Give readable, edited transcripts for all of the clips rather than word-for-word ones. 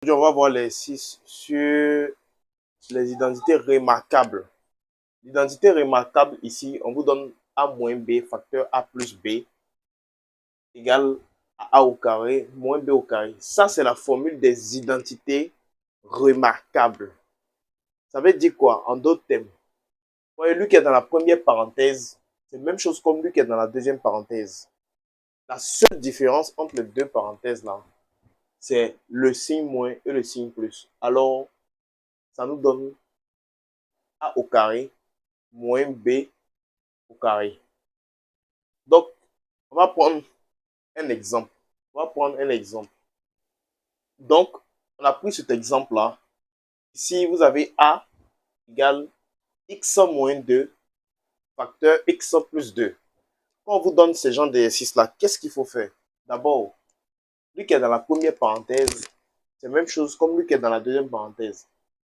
Aujourd'hui, on va voir les 6 sur les identités remarquables. L'identité remarquable, ici, on vous donne A moins B, facteur A plus B, égale à A au carré, moins B au carré. Ça, c'est la formule des identités remarquables. Ça veut dire quoi? En d'autres termes, voyez, lui qui est dans la première parenthèse, c'est la même chose comme lui qui est dans la deuxième parenthèse. La seule différence entre les deux parenthèses là, c'est le signe moins et le signe plus. Alors, ça nous donne A au carré moins B au carré. Donc, on va prendre un exemple. On va prendre un exemple. Donc, on a pris cet exemple-là. Ici, vous avez A égale x moins 2 facteur x plus 2. Quand on vous donne ce genre d'exercice-là, qu'est-ce qu'il faut faire? D'abord, lui qui est dans la première parenthèse, c'est la même chose comme lui qui est dans la deuxième parenthèse.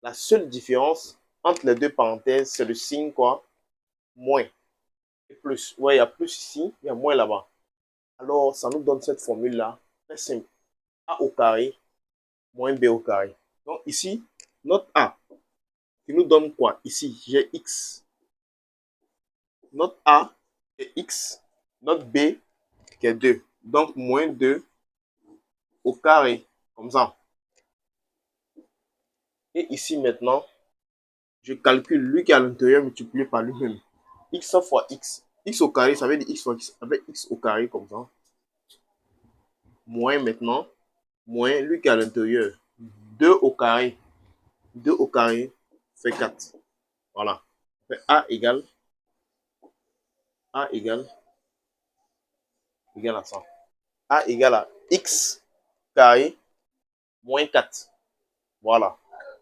La seule différence entre les deux parenthèses, c'est le signe quoi? Moins et plus. Ouais, il y a plus ici, il y a moins là-bas. Alors, ça nous donne cette formule-là, très simple. A au carré moins B au carré. Donc ici, notre A qui nous donne quoi? Ici, j'ai X. Notre A est X. Notre B qui est 2. Donc moins 2 au carré, comme ça. Et ici maintenant, je calcule lui qui est à l'intérieur multiplié par lui-même. X fois X. X au carré, ça veut dire X fois X. Avec X au carré comme ça. Moins maintenant, moins lui qui est à l'intérieur. 2 au carré. 2 au carré fait 4. Voilà. Fait A égale à 100. A égale à x carré moins 4. Voilà.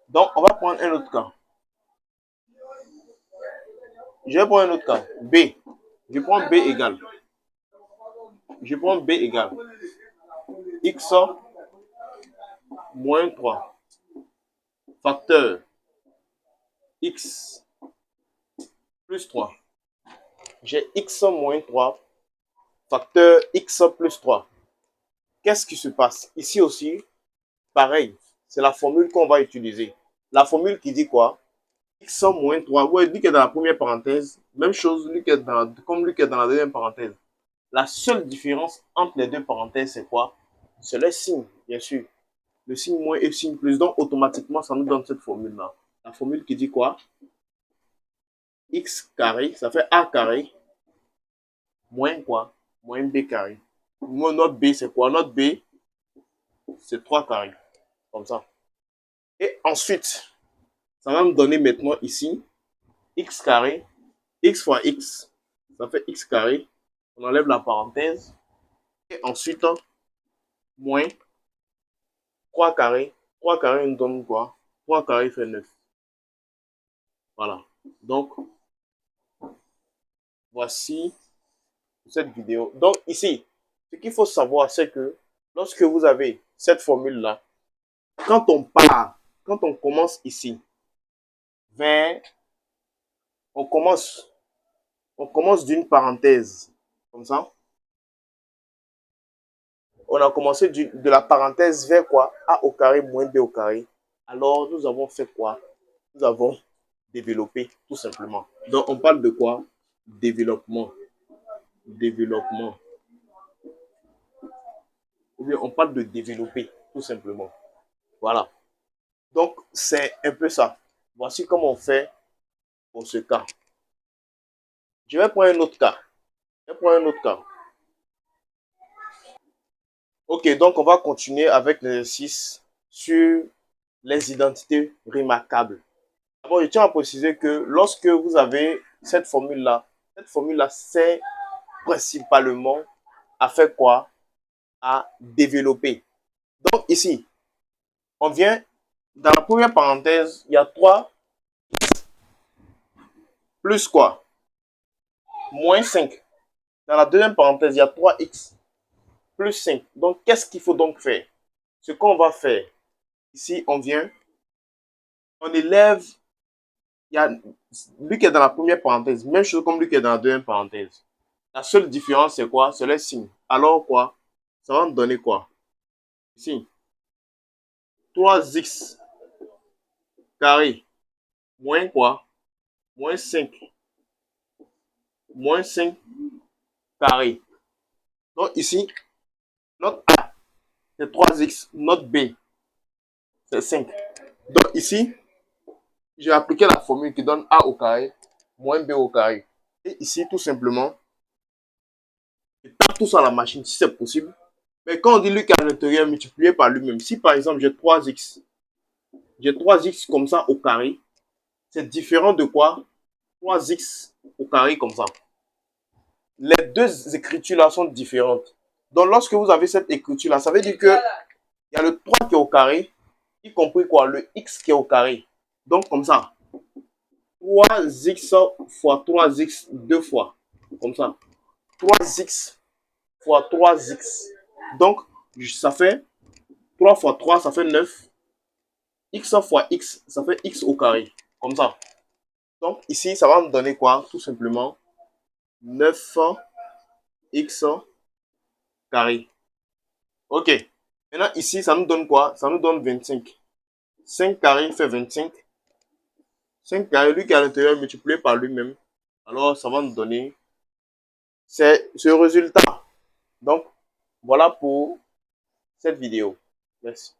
Donc, on va prendre un autre cas. Je vais prendre un autre cas. B. Je prends B égale. Je prends B égale x moins 3 facteur x plus 3. J'ai x moins 3 facteur x plus 3. Qu'est-ce qui se passe? Ici aussi, pareil, c'est la formule qu'on va utiliser. La formule qui dit quoi? X moins 3. Ouais, lui qui est dans la première parenthèse, même chose, lui qui est comme lui qui est dans la deuxième parenthèse. La seule différence entre les deux parenthèses, c'est quoi? C'est le signe, bien sûr. Le signe moins et le signe plus. Donc, automatiquement, ça nous donne cette formule-là. La formule qui dit quoi? X carré, ça fait A carré, moins quoi? Moins B carré. Notre B, c'est quoi? Notre B, c'est 3 carré. Comme ça. Et ensuite, ça va me donner maintenant ici, X carré, X fois X, ça fait X carré. On enlève la parenthèse. Et ensuite, moins 3 carrés. 3 carrés nous donne quoi? 3 carrés fait 9. Voilà. Donc, voici cette vidéo. Donc, ici, ce qu'il faut savoir, c'est que lorsque vous avez cette formule-là, quand on part, quand on commence ici, vers, on commence d'une parenthèse, comme ça. On a commencé de la parenthèse vers quoi? A au carré moins B au carré. Alors, nous avons fait quoi? Nous avons développé, tout simplement. Donc, on parle de quoi? Développement. Développement. Ou bien, on parle de développer, tout simplement. Voilà. Donc, c'est un peu ça. Voici comment on fait pour ce cas. Je vais prendre un autre cas. Je vais prendre un autre cas. Ok, donc on va continuer avec l'exercice sur les identités remarquables. D'abord, je tiens à préciser que lorsque vous avez cette formule-là sert principalement à faire quoi? À développer. Donc ici, on vient, dans la première parenthèse, il y a 3 plus quoi? Moins 5. Dans la deuxième parenthèse, il y a 3x plus 5. Donc, qu'est-ce qu'il faut donc faire? Ce qu'on va faire, ici, on vient, on élève, il y a lui qui est dans la première parenthèse, même chose comme lui qui est dans la deuxième parenthèse. La seule différence, c'est quoi? C'est le signe. Alors quoi? Ça va me donner quoi? Ici, 3x carré moins quoi? Moins 5. Moins 5 carré. Donc ici, notre A, c'est 3x. Notre B, c'est 5. Donc ici, j'ai appliqué la formule qui donne A au carré moins B au carré. Et ici, tout simplement, je tape tout ça à la machine si c'est possible. Mais quand on dit lui qui est à l'intérieur multiplié par lui-même, si par exemple j'ai 3x comme ça au carré, c'est différent de quoi? 3x au carré comme ça. Les deux écritures là sont différentes. Donc lorsque vous avez cette écriture là, ça veut dire que il y a le 3 qui est au carré, y compris quoi? Le x qui est au carré. Donc comme ça, 3x fois 3x deux fois. Comme ça. 3x fois 3x. Donc, ça fait 3 fois 3, ça fait 9. X fois x, ça fait x au carré. Comme ça. Donc, ici, ça va me donner quoi? Tout simplement 9x carré. Ok. Maintenant, ici, ça nous donne quoi? Ça nous donne 25. 5 carré fait 25. 5 carré, lui qui est à l'intérieur multiplié par lui-même. Alors, ça va nous donner ce résultat. Donc, voilà pour cette vidéo. Merci.